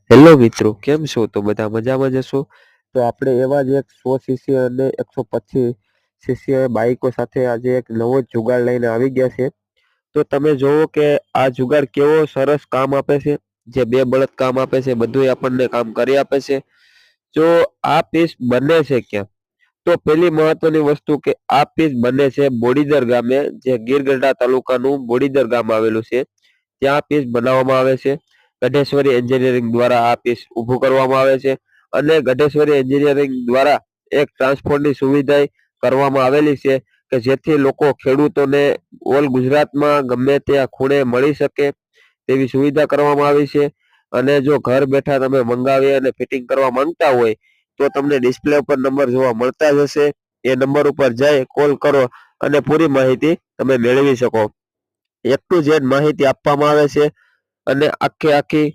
Hello મિત્રો, કેમ છો? તો બધા મજામાં જ હશો? તો આપણે એવા જ એક 100 સીસી અને 125 સીસી બાઈકો સાથે આજે એક નવો જ જુગાડ લઈને આવી ગયા છે. તો તમે જોવો કે આ જુગાડ કેવો સરસ કામ આપે છે. જે બે બળદ કામ આપે છે, બધુંય આપણને કામ કરી આપે છે. જો આ પીસ બને છે ક્યાં? તો પેલી મહત્વની વસ્તુ કે આ પીસ બને છે બોડીદર ગામે, જે ગીરગઢડા તાલુકાનું બોડીદર ગામ આવેલું છે. ત્યાં પીસ બનાવવામાં આવે છે. ગઢેશ્વરી એન્જિનિયરિંગ દ્વારા આ પીસ ઊભું કરવામાં આવે છે અને ગઢેશ્વરી એન્જિનિયરિંગ દ્વારા એક ટ્રાન્સપોર્ટની સુવિધા કરવામાં આવેલી છે કે જેથી લોકો ખેડૂતોને ઓલ ગુજરાતમાં ગમે ત્યાં ખૂણે મળી શકે તેવી સુવિધા કરવામાં આવી છે. અને જો ઘર બેઠા તમે મંગાવી અને ફિટિંગ કરવા માંગતા હોય તો તમને ડિસ્પ્લે ઉપર નંબર જોવા મળતા જ હશે. એ નંબર ઉપર જઈ કોલ કરો અને પૂરી માહિતી તમે મેળવી શકો. એક ટુ ઝેડ માહિતી આપવામાં આવે છે અને આખે આખી